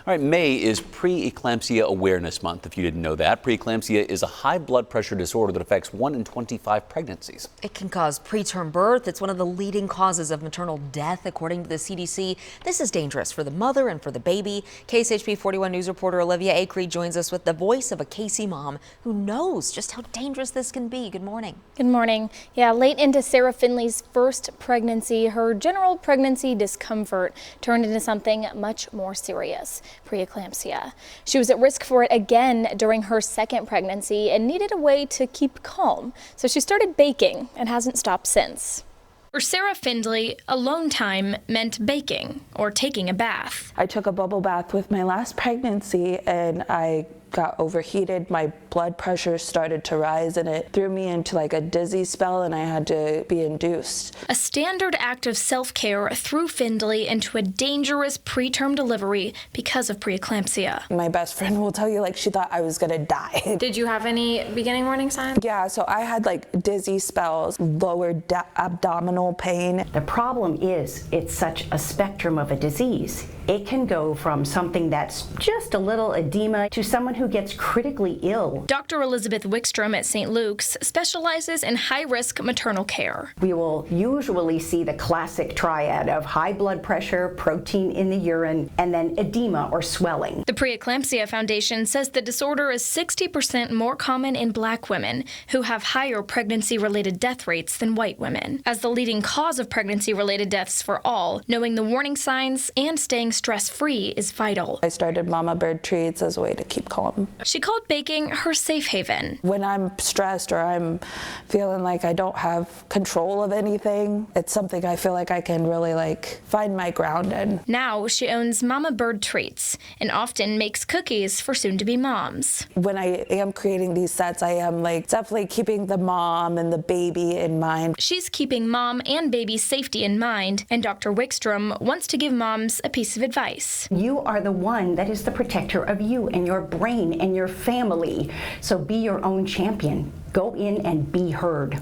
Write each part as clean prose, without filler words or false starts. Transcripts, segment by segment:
All right, May is Preeclampsia Awareness Month, if you didn't know that. Preeclampsia is a high blood pressure disorder that affects 1 in 25 pregnancies. It can cause preterm birth. It's one of the leading causes of maternal death, according to the CDC. This is dangerous for the mother and for the baby. KSHP 41 News reporter Olivia Acree joins us with the voice of a Casey mom who knows just how dangerous this can be. Good morning. Good morning. Yeah, late into Sarah Finley's first pregnancy, her general pregnancy discomfort turned into something much more serious. Preeclampsia. She was at risk for it again during her second pregnancy and needed a way to keep calm. So she started baking and hasn't stopped since. For Sarah Findley, alone time meant baking or taking a bath. I took a bubble bath with my last pregnancy and I got overheated. My blood pressure started to rise and it threw me into like a dizzy spell and I had to be induced. A standard act of self-care threw Findley into a dangerous preterm delivery because of preeclampsia. My best friend will tell you like she thought I was gonna die. Did you have any beginning warning signs? Yeah, so I had like dizzy spells, lower abdominal pain. The problem is it's such a spectrum of a disease. It can go from something that's just a little edema to someone who gets critically ill. Dr. Elizabeth Wickstrom at St. Luke's specializes in high-risk maternal care. We will usually see the classic triad of high blood pressure, protein in the urine, and then edema or swelling. The Preeclampsia Foundation says the disorder is 60% more common in Black women who have higher pregnancy-related death rates than white women. As the leading cause of pregnancy-related deaths for all, knowing the warning signs and staying stress-free is vital. I started Mama Bird treats as a way to keep calm. She called baking her safe haven. When I'm stressed or I'm feeling like I don't have control of anything, it's something I feel like I can really like find my ground in. Now she owns Mama Bird Treats and often makes cookies for soon-to-be moms. When I am creating these sets, I am like definitely keeping the mom and the baby in mind. She's keeping mom and baby's safety in mind, and Dr. Wickstrom wants to give moms a piece of advice. You are the one that is the protector of you and your brain and your family. So be your own champion. Go in and be heard.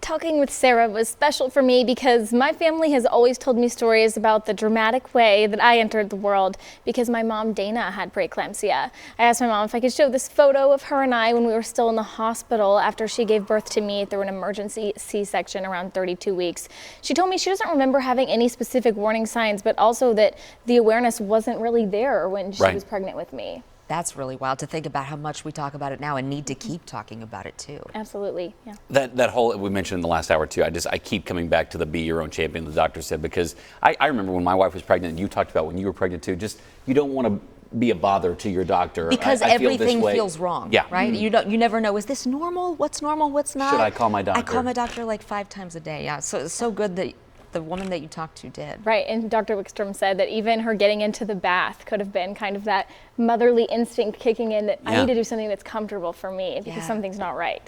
Talking with Sarah was special for me because my family has always told me stories about the dramatic way that I entered the world because my mom, Dana, had preeclampsia. I asked my mom if I could show this photo of her and I when we were still in the hospital after she gave birth to me through an emergency C-section around 32 weeks. She told me she doesn't remember having any specific warning signs, but also that the awareness wasn't really there when she was pregnant with me. That's really wild to think about how much we talk about it now and need to keep talking about it too. Absolutely, yeah. That whole, we mentioned in the last hour too, I keep coming back to the be your own champion, the doctor said, because I remember when my wife was pregnant, and you talked about when you were pregnant too, just you don't want to be a bother to your doctor. Because I everything feels wrong, yeah. right? You never know, is this normal? What's normal? What's not? Should I call my doctor? I call my doctor like 5 times a day, yeah. So it's so good that the woman that you talked to did. Right, and Dr. Wickstrom said that even her getting into the bath could have been kind of that motherly instinct kicking in that I need to do something that's comfortable for me because something's not right.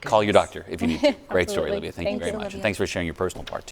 Call your doctor if you need to. Great story, Absolutely. Olivia. Thank you very much. Olivia. And thanks for sharing your personal part too.